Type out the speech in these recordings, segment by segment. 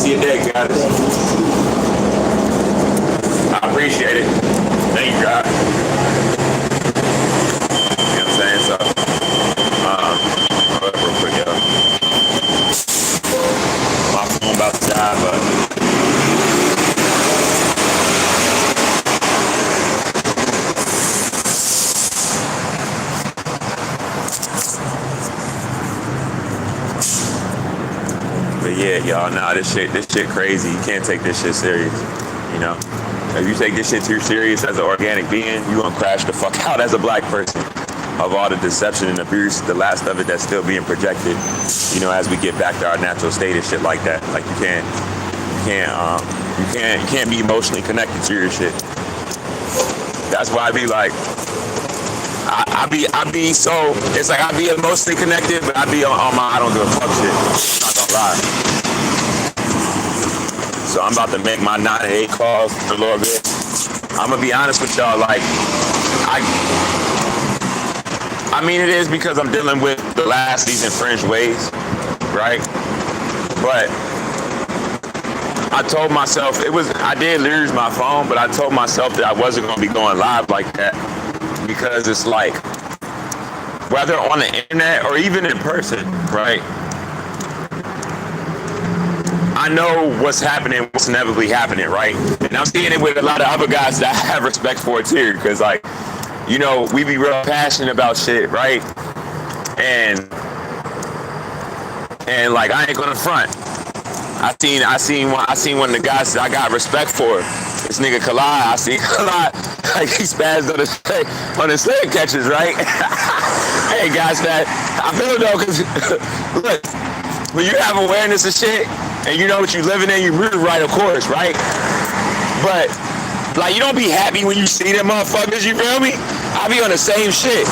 see you there, guys. I appreciate it. Thank you, God. You know what I'm saying? So, hold up real quick, yo. My phone about to die, But yeah, y'all, nah, this shit crazy. You can't take this shit serious, you know? If you take this shit too serious as an organic being, you gonna crash the fuck out as a black person of all the deception and abuse, the last of it that's still being projected, you know, as we get back to our natural state and shit like that. Like you can't be emotionally connected to your shit. That's why I be like, I be so, it's like I be emotionally connected, but I be on my I don't give a fuck shit. I'm not gonna lie. So I'm about to make my 9 and 8 calls a little bit. I'm gonna be honest with y'all, like, I mean it is because I'm dealing with the last these infringed ways, right? But I told myself, I did lose my phone, but I told myself that I wasn't gonna be going live like that. Because it's like, whether on the internet or even in person, right? I know what's happening, what's inevitably happening, right? And I'm seeing it with a lot of other guys that I have respect for too, because like, you know, we be real passionate about shit, right? And like, I ain't gonna front. I seen one of the guys that I got respect for. This nigga Kalai, I see Kalai, like he spazzed on his sled catches, right? Hey guys, man, I feel though, cause look, when you have awareness of shit and you know what you living in, you really right, of course, right? But like, you don't be happy when you see them motherfuckers, you feel me? I be on the same shit.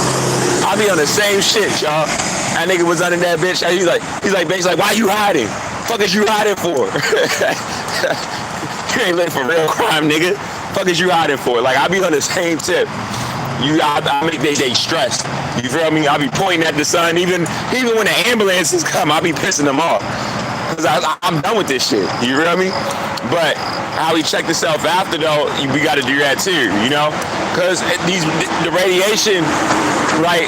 Y'all. That nigga was under that bitch. He's like, bitch, like, why you hiding? Fuck is you hiding for? You ain't living for real crime, nigga. Fuck is you hiding for? Like, I be on the same tip. I make they stressed. You feel me? I be pointing at the sun. Even when the ambulances come, I be pissing them off. Cause I'm done with this shit. You feel me? But how we check yourself after though, we got to do that too. You know? Cause the radiation, right?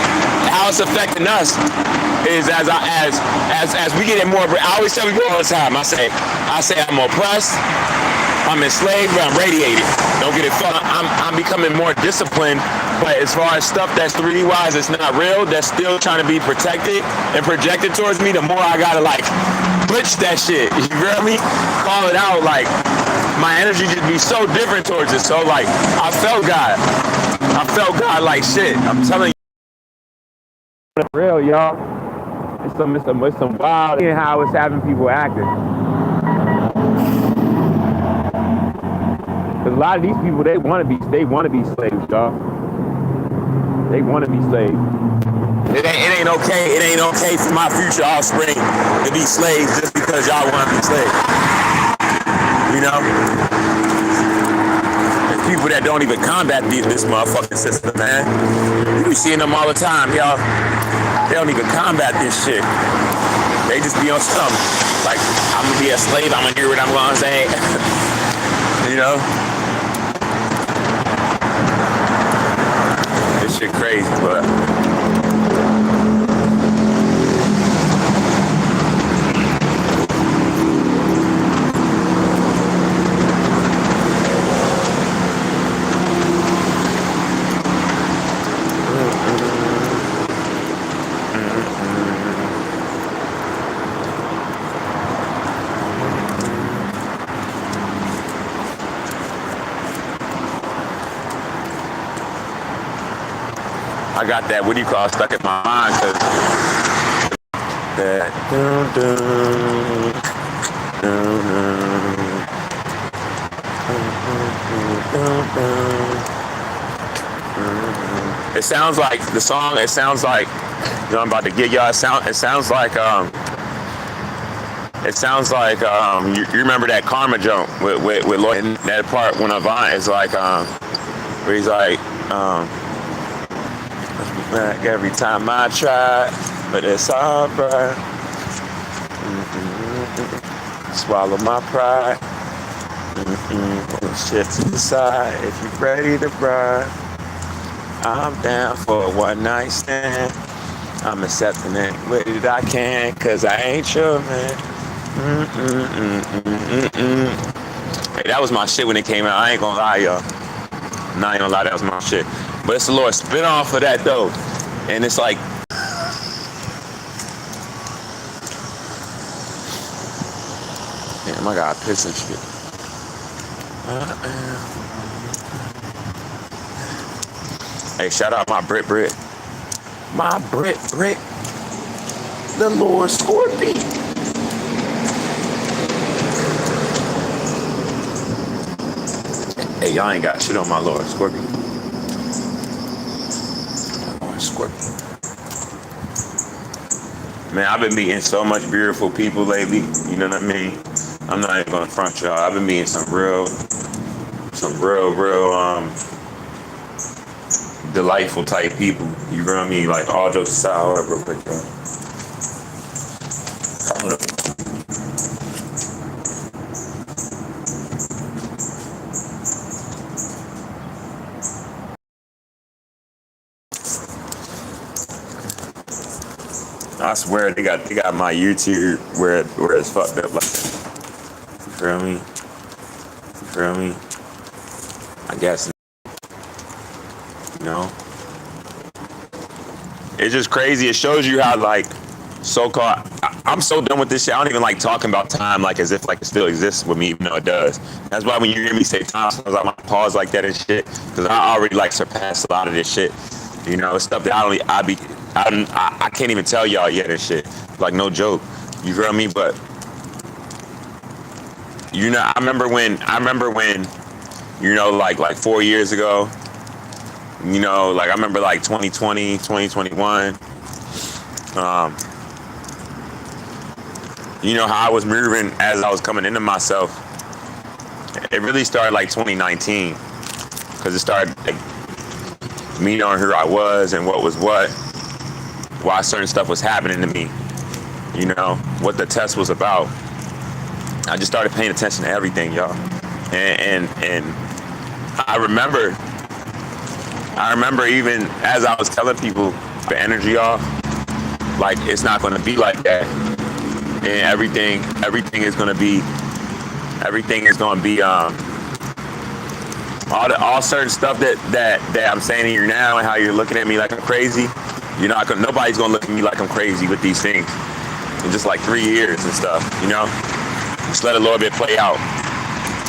How it's affecting us is as we get it more. I always tell people all the time. I say I'm oppressed. I'm enslaved, but I'm radiated. Don't get it fucked. I'm becoming more disciplined, but as far as stuff that's 3D wise, it's not real, that's still trying to be protected and projected towards me, the more I gotta like butch that shit. You feel me? Call it out. Like my energy just be so different towards it. So like I felt God like shit. I'm telling you, real, y'all. It's some wild in how it's having people acting. Cause a lot of these people, they want to be slaves, y'all. They want to be slaves. It ain't okay for my future offspring to be slaves just because y'all want to be slaves. You know? There's people that don't even combat this motherfucking system, man. You be seeing them all the time, y'all. They don't even combat this shit. They just be on something. Like, I'm gonna be a slave, I'm gonna do what I'm gonna say. You know? This shit crazy, but I got that, what do you call it, stuck in my mind, cause that it sounds like the song, you know, I'm about to get y'all, it sounds like you remember that Karma joke with Lloyd, and that part when Avant is like where he's like back every time I try, but it's alright. Swallow my pride. Shift to the side. If you're ready to ride, I'm down for a one night stand. I'm accepting it with it I can, cause I ain't your man. Hey, that was my shit when it came out. I ain't gonna lie, y'all. I'm not gonna lie, that was my shit. But it's the Lord spin off of that though. And it's like, damn, I got piss and shit. Hey, shout out my Brit. My Brit. The Lord Scorpion. Hey, y'all ain't got shit on my Lord Scorpion. Lord Scorpion. Man, I've been meeting so much beautiful people lately. You know what I mean? I'm not even gonna front y'all. I've been meeting some real delightful type people. You know what I mean? Like, all jokes aside, hold up real quick, y'all. Hold up. I swear they got my YouTube where it's fucked up like that. You feel me? I guess, you know. It's just crazy. It shows you how, like, so-called, I'm so done with this shit. I don't even like talking about time like as if like it still exists with me, even though it does. That's why when you hear me say time, sometimes I might pause like that and shit, because I already like surpassed a lot of this shit. You know, it's stuff that I can't even tell y'all yet and shit. Like, no joke. You feel me? But you know, I remember when, you know, like 4 years ago, you know, like I remember like 2020, 2021, you know, how I was moving as I was coming into myself. It really started like 2019, because it started like, me knowing who I was and what was what, why certain stuff was happening to me, you know, what the test was about. I just started paying attention to everything, y'all. And I remember even as I was telling people the energy off, like, it's not going to be like that. And everything is going to be all certain stuff that I'm saying to you now, and how you're looking at me like I'm crazy. You know, nobody's going to look at me like I'm crazy with these things in just like 3 years and stuff, you know? Just let a little bit play out.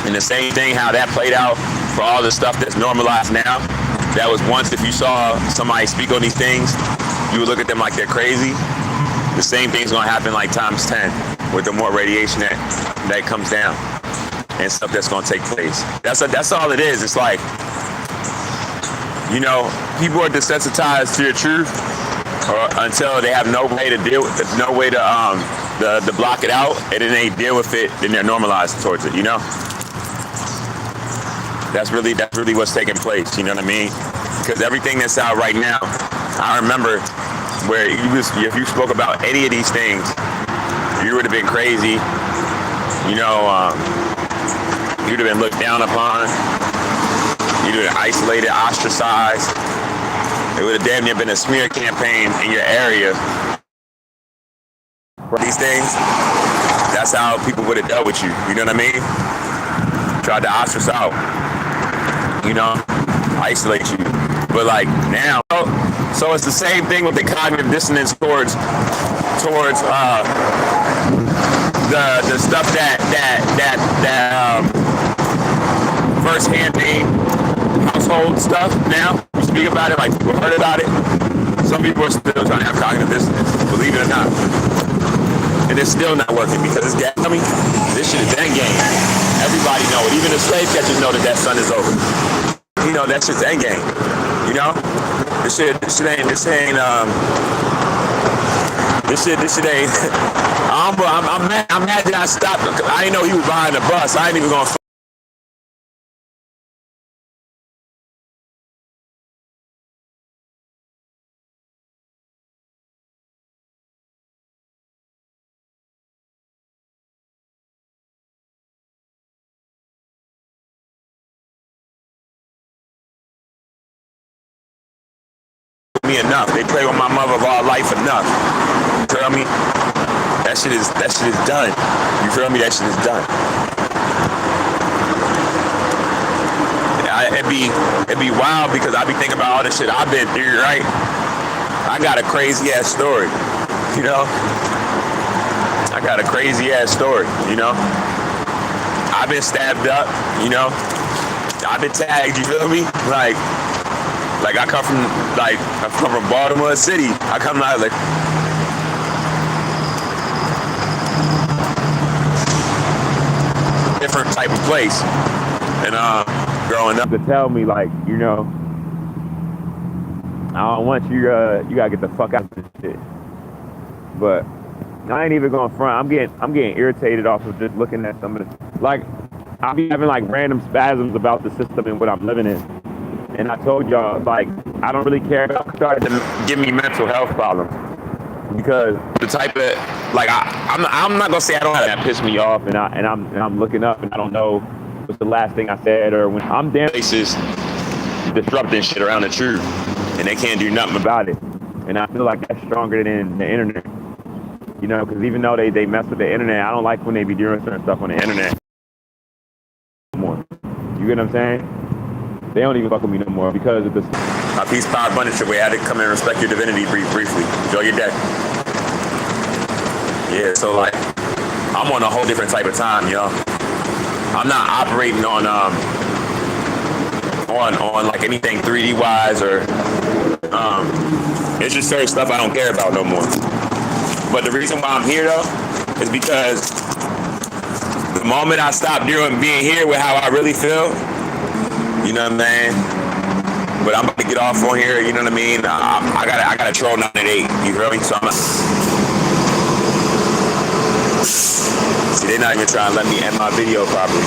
And the same thing, how that played out for all the stuff that's normalized now. That was once, if you saw somebody speak on these things, you would look at them like they're crazy. The same thing's gonna happen like times 10 with the more radiation that comes down and stuff that's gonna take place. That's all it is. It's like, you know, people are desensitized to the truth until they have no way to deal with it, no way to block it out, and then they deal with it, then they're normalized towards it, you know? That's really what's taking place, you know what I mean? Because everything that's out right now, I remember where if you spoke about any of these things, you would have been crazy, you know, you'd have been looked down upon, you'd have been isolated, ostracized. It would have damn near been a smear campaign in your area for these things. That's how people would have dealt with you, you know what I mean? Tried to ostracize out, you know, isolate you. But like now, so it's the same thing with the cognitive dissonance towards the stuff that first-hand aid household stuff. Now we speak about it, like people heard about it. Some people are still trying to have cognitive dissonance, believe it or not, and it's still not working because it's gas. I mean, this shit is end game. Everybody know it. Even the slave catchers know that sun is over. You know, that shit's end game. You know, this shit ain't. I'm mad that I stopped. I didn't know he was behind the bus. I ain't even gonna me enough. They play with my mother of all life enough. You feel me? That shit is done. You feel me? That shit is done. It'd be wild because I be thinking about all the shit I've been through, right? I got a crazy ass story, you know? I got a crazy ass story, you know? I've been stabbed up, you know? I've been tagged, you feel me? Like I come from Baltimore City. I come out like different type of place. And growing up to tell me like, you know, I don't want you, you gotta get the fuck out of this shit. But I ain't even going front. I'm getting irritated off of just looking at some of this. Like, I'll be having like random spasms about the system and what I'm living in. And I told y'all, like, I don't really care. It started to give me mental health problems because the type of, like, I'm not gonna say I don't have that piss me off, and I'm looking up and I don't know what's the last thing I said, or when I'm damn places disrupting shit around the truth and they can't do nothing about it. And I feel like that's stronger than the internet, you know, because even though they mess with the internet, I don't like when they be doing certain stuff on the internet more. You get what I'm saying? They don't even fuck with me no more because of this. My peace, power, abundance, your way. I had to come and respect your divinity briefly. Enjoy your day. Yeah, so like, I'm on a whole different type of time, yo. I'm not operating on like anything 3D wise or it's just certain stuff I don't care about no more. But the reason why I'm here though is because the moment I stop being here with how I really feel, you know what I mean? But I'm about to get off on here, you know what I mean? I gotta troll 9 at 8, you feel me? So see, they're not even trying to let me end my video properly.